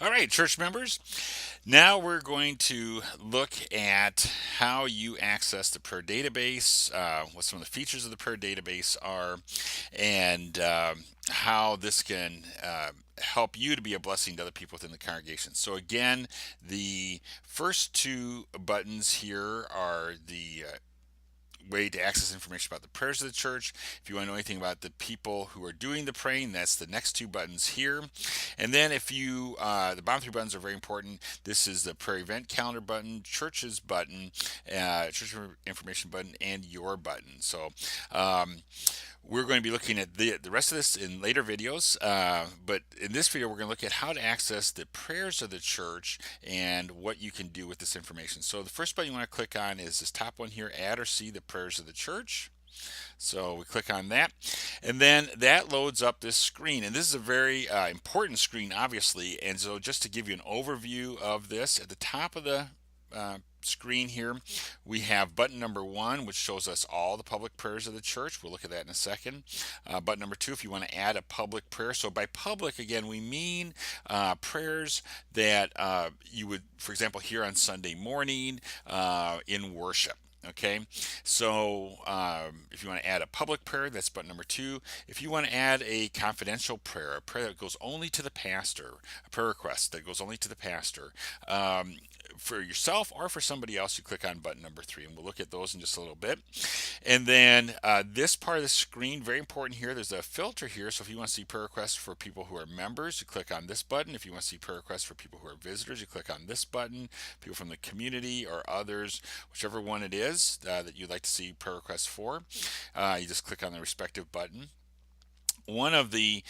All right, church members. Now we're going to look at how you access the prayer database, what some of the features of the prayer database are, and how this can help you to be a blessing to other people within the congregation. So, again, the first two buttons here are the way to access information about the prayers of the church. If you want to know anything about the people who are doing the praying, that's the next two buttons here. And then if you, the bottom three buttons are very important. This is the prayer event calendar button, churches button, church information button, and your button. So um, we're going to be looking at the rest of this in later videos, but in this video we're going to look at how to access the prayers of the church and what you can do with this information. So the first button you want to click on is this top one here, add or see the prayers of the church. So we click on that, and then that loads up this screen. And this is a very important screen, obviously. And so just to give you an overview of this, at the top of the screen here, we have button number 1, which shows us all the public prayers of the church. We'll look at that in a second. Button number 2, if you want to add a public prayer. So by public, again, we mean prayers that you would, for example, hear on Sunday morning in worship. Okay, so if you want to add a public prayer, that's button number 2. If you want to add a confidential prayer, a prayer that goes only to the pastor, a prayer request that goes only to the pastor, for yourself or for somebody else, you click on button number 3, and we'll look at those in just a little bit. And then this part of the screen, very important here, there's a filter here. So if you want to see prayer requests for people who are members, you click on this button. If you want to see prayer requests for people who are visitors, you click on this button. People from the community or others, whichever one it is that you'd like to see prayer requests for, you just click on the respective button. One of the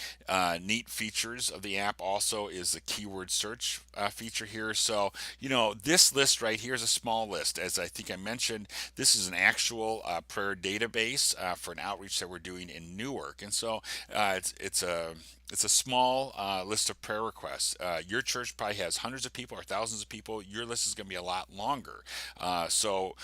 neat features of the app also is the keyword search feature here. So, this list right here is a small list. As I think I mentioned, this is an actual prayer database for an outreach that we're doing in Newark. And so it's a small list of prayer requests. Your church probably has hundreds of people or thousands of people. Your list is going to be a lot longer. So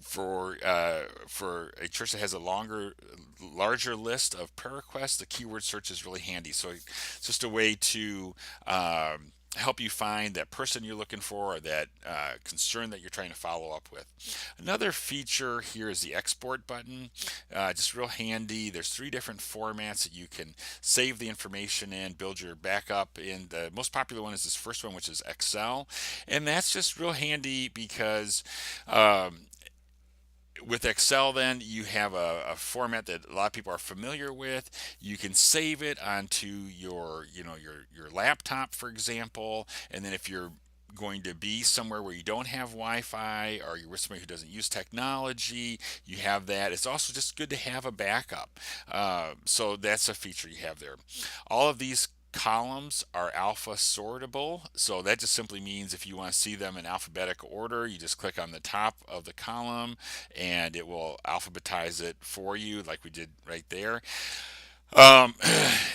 for a church that has a larger list of prayer requests, the keyword search is really handy. So it's just a way to help you find that person you're looking for or that concern that you're trying to follow up with. Another feature here is the export button. Just real handy. There's 3 different formats that you can save the information in, build your backup in. The most popular one is this first one, which is Excel. And that's just real handy because with Excel, then you have a format that a lot of people are familiar with. You can save it onto your laptop, for example, and then if you're going to be somewhere where you don't have Wi-Fi or you're with somebody who doesn't use technology, you have that. It's also just good to have a backup. So that's a feature you have there. All of these columns are alpha sortable, so that just simply means if you want to see them in alphabetical order, you just click on the top of the column and it will alphabetize it for you like we did right there. um,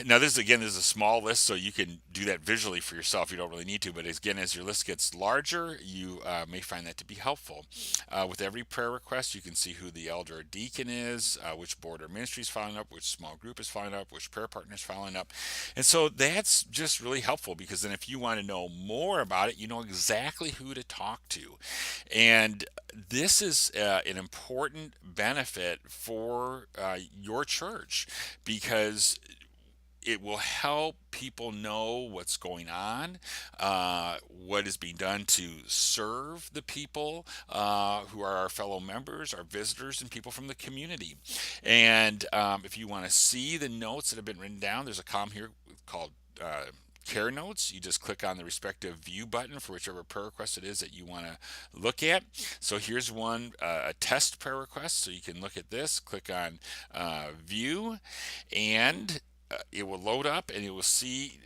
Now this is a small list, so you can do that visually for yourself. You don't really need to, but again, as your list gets larger, you may find that to be helpful. With every prayer request, you can see who the elder or deacon is, which board or ministry is following up, which small group is following up, which prayer partner is following up, and so that's just really helpful because then if you want to know more about it, you know exactly who to talk to, and this is an important benefit for your church because it will help people know what's going on, what is being done to serve the people who are our fellow members, our visitors, and people from the community. And if you want to see the notes that have been written down, there's a column here called care notes. You just click on the respective view button for whichever prayer request it is that you want to look at. So here's one, a test prayer request. So you can look at this, click on view, and it will load up and it will see,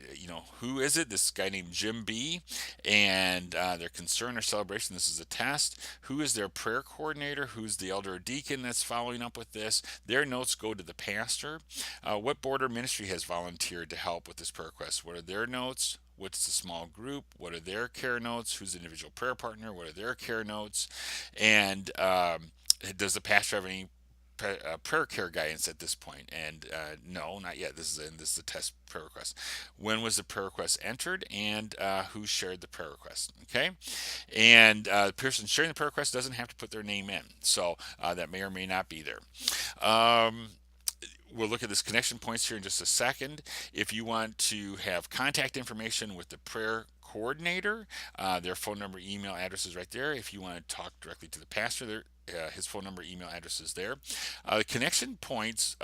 who is it? This guy named Jim B. And their concern or celebration. This is a test. Who is their prayer coordinator? Who's the elder or deacon that's following up with this? Their notes go to the pastor. What board or ministry has volunteered to help with this prayer request? What are their notes? What's the small group? What are their care notes? Who's the individual prayer partner? What are their care notes? And does the pastor have any prayer care guidance at this point. And no, not yet. This is a test prayer request. When was the prayer request entered, and who shared the prayer request? Okay, and the person sharing the prayer request doesn't have to put their name in, so that may or may not be there. Um, we'll look at this connection points here in just a second. If you want to have contact information with the prayer coordinator, their phone number, email address is right there. If you want to talk directly to the pastor, his phone number, email address is there. The connection points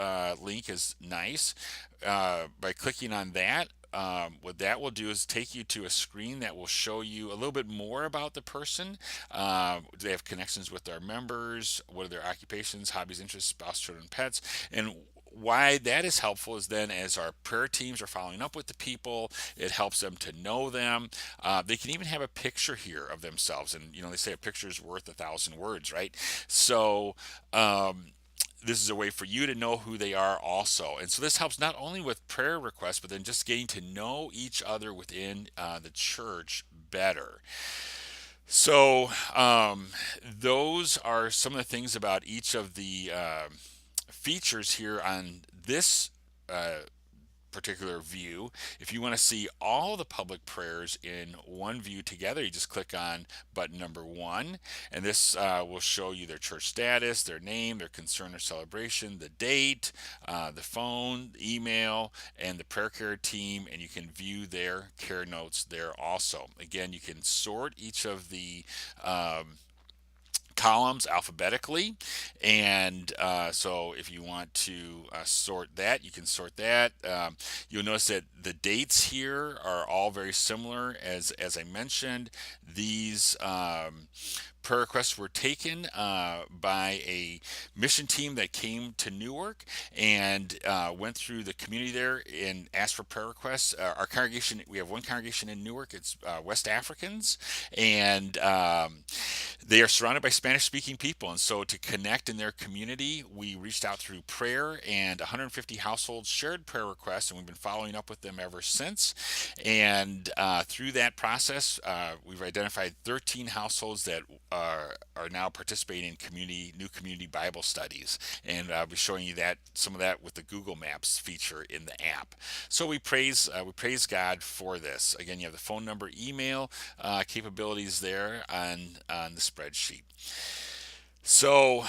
link is nice. By clicking on that, what that will do is take you to a screen that will show you a little bit more about the person. Do they have connections with our members? What are their occupations, hobbies, interests, spouse, children, pets? And why that is helpful is then as our prayer teams are following up with the people, it helps them to know them. They can even have a picture here of themselves, and they say a picture is worth 1,000 words, right? So this is a way for you to know who they are also. And so this helps not only with prayer requests, but then just getting to know each other within the church better. So those are some of the things about each of the features here on this particular view. If you want to see all the public prayers in one view together, you just click on button number 1, and this will show you their church status, their name, their concern or celebration, the date, the phone, the email, and the prayer care team, and you can view their care notes there also. Again, you can sort each of the columns alphabetically, and so if you want to sort that, you can sort that. You'll notice that the dates here are all very similar. As I mentioned, these prayer requests were taken by a mission team that came to Newark and went through the community there and asked for prayer requests. Our congregation, we have one congregation in Newark. It's West Africans, and they are surrounded by Spanish speaking people. And so to connect in their community, we reached out through prayer, and 150 households shared prayer requests, and we've been following up with them ever since. And through that process, we've identified 13 households that are now participating in new community Bible studies, and I'll be showing you some of that with the Google Maps feature in the app. So we praise God for this. Again, you have the phone number, email capabilities there on the spreadsheet. So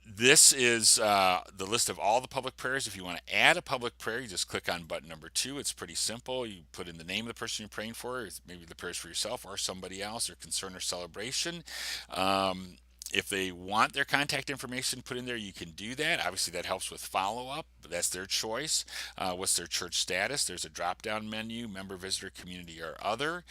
this is the list of all the public prayers. If you want to add a public prayer, you just click on button number 2. It's pretty simple. You put in the name of the person you're praying for. Maybe the prayer is for yourself or somebody else, their concern or celebration. If they want their contact information put in there, you can do that. Obviously, that helps with follow-up, but that's their choice. What's their church status? There's a drop-down menu, member, visitor, community, or other.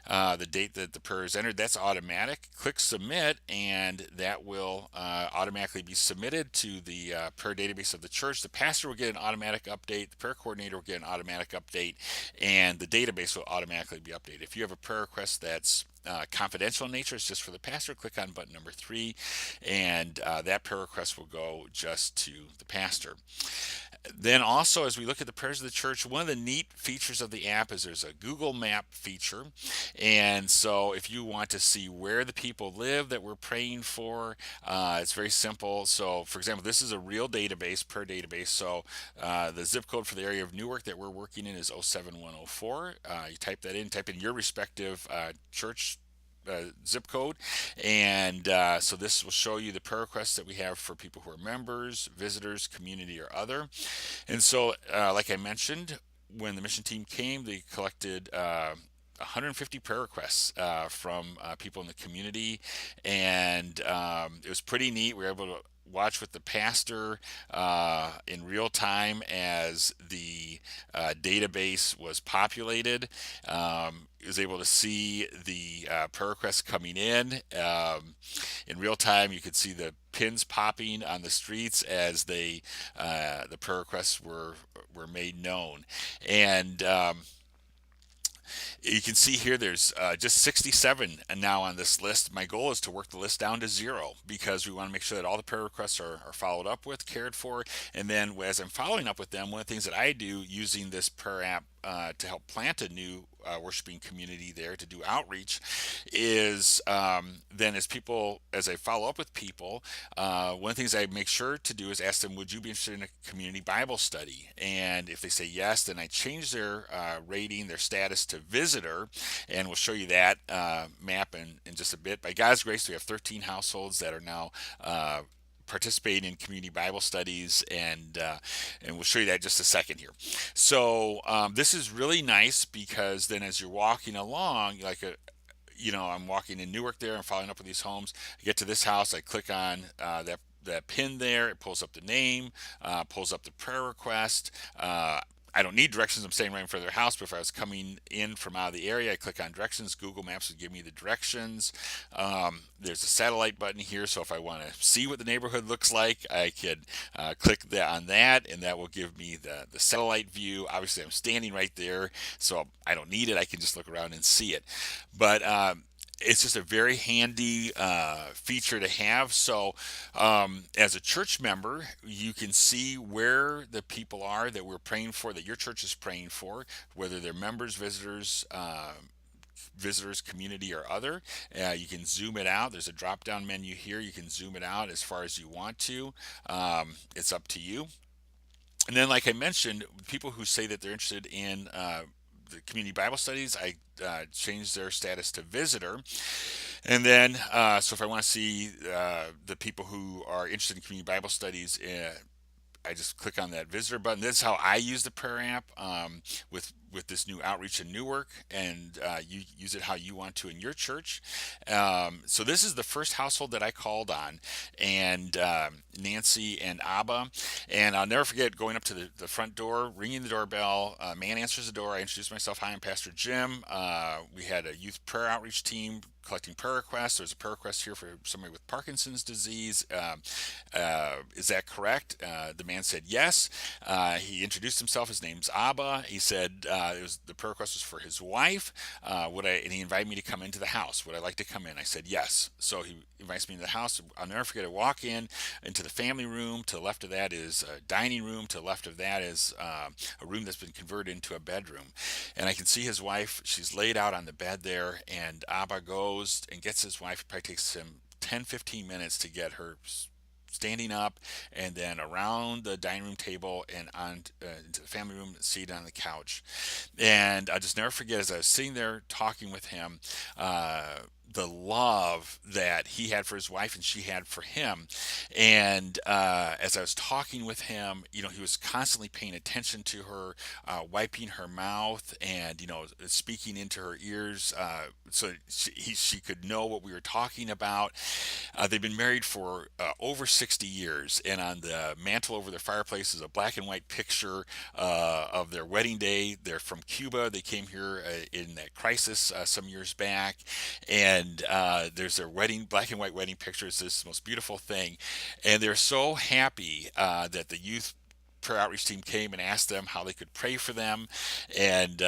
The date that the prayer is entered, that's automatic. Click submit, and that will automatically be submitted to the prayer database of the church. The pastor will get an automatic update. The prayer coordinator will get an automatic update, and the database will automatically be updated. If you have a prayer request that's confidential in nature, it's just for the pastor, click on button number 3, and that prayer request will go just to the pastor. Then also, as we look at the prayers of the church, one of the neat features of the app is there's a Google Map feature. And so if you want to see where the people live that we're praying for, it's very simple. So for example, this is a real database, prayer database. So the zip code for the area of Newark that we're working in is 07104. You type that in, type in your respective church zip code, and so this will show you the prayer requests that we have for people who are members, visitors, community, or other. And so like I mentioned, when the mission team came, they collected 150 prayer requests from people in the community, and it was pretty neat. We were able to watch with the pastor in real time as the database was populated. He was able to see the prayer requests coming in real time. You could see the pins popping on the streets as the prayer requests were made known. And you can see here there's just 67 now on this list. My goal is to work the list down to 0 because we want to make sure that all the prayer requests are followed up with, cared for, and then as I'm following up with them, one of the things that I do using this prayer app to help plant a new worshiping community there to do outreach is then as I follow up with people, one of the things I make sure to do is ask them, would you be interested in a community Bible study? And if they say yes, then I change their rating, their status to visitor, and we'll show you that map in just a bit. By God's grace, we have 13 households that are now participating in community Bible studies, and we'll show you that in just a second here. So this is really nice because then as you're walking along, I'm walking in Newark there and following up with these homes. I get to this house, I click on that pin there. It pulls up the name, pulls up the prayer request. I don't need directions. I'm staying right in front of their house. But if I was coming in from out of the area, I click on directions. Google Maps would give me the directions. There's a satellite button here. So if I want to see what the neighborhood looks like, I could click on that, and that will give me the satellite view. Obviously, I'm standing right there, so I don't need it. I can just look around and see it. But it's just a very handy feature to have. So, as a church member, you can see where the people are that we're praying for, that your church is praying for, whether they're members, visitors, community, or other. You can zoom it out. There's a drop down menu here. You can zoom it out as far as you want to. It's up to you. And then, like I mentioned, people who say that they're interested in the community Bible studies, I change their status to visitor. And then, so if I want to see the people who are interested in community Bible studies, I just click on that visitor button. That's how I use the prayer app with this new outreach in Newark, and you use it how you want to in your church. So this is the first household that I called on, and Nancy and Abba, and I'll never forget going up to the front door, ringing the doorbell. Man answers the door. I introduced myself. Hi, I'm Pastor Jim. We had a youth prayer outreach team collecting prayer requests. There's a prayer request here for somebody with Parkinson's disease. Is that correct? The man said yes. He introduced himself. His name's Abba. He said the prayer request was for his wife. And he invited me to come into the house. Would I like to come in? I said yes. So he invites me into the house. I'll never forget. I walk into the family room. To the left of that is a dining room. To the left of that is a room that's been converted into a bedroom. And I can see his wife. She's laid out on the bed there, and Abba goes and gets his wife. It probably takes him 10-15 minutes to get her standing up, and then around the dining room table and on into the family room, seated on the couch. And I'll just never forget, as I was sitting there talking with him, the love that he had for his wife and she had for him. And as I was talking with him, he was constantly paying attention to her, wiping her mouth, and speaking into her ears, so she could know what we were talking about. They've been married for over 60 years, and on the mantle over their fireplace is a black and white picture of their wedding day. They're from Cuba. They came here in that crisis some years back, and there's their black and white wedding picture. It's this most beautiful thing, and they're so happy that the youth prayer outreach team came and asked them how they could pray for them, and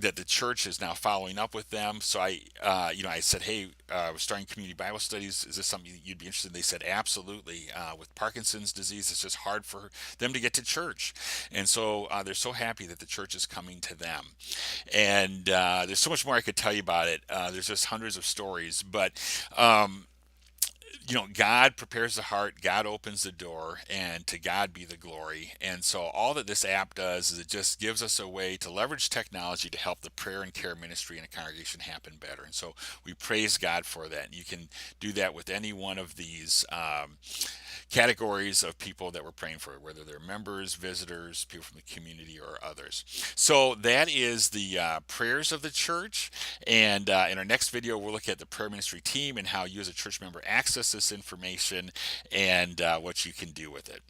that the church is now following up with them. So I said, hey, we're starting community Bible studies. Is this something you'd be interested in? They said, absolutely. With Parkinson's disease, it's just hard for them to get to church. And so they're so happy that the church is coming to them. And there's so much more I could tell you about it. There's just hundreds of stories. But God prepares the heart, God opens the door, and to God be the glory. And so all that this app does is it just gives us a way to leverage technology to help the prayer and care ministry in a congregation happen better. And so we praise God for that. And you can do that with any one of these categories of people that we're praying for, whether they're members, visitors, people from the community, or others. So that is the prayers of the church. And in our next video, we'll look at the prayer ministry team and how you as a church member access this information and what you can do with it.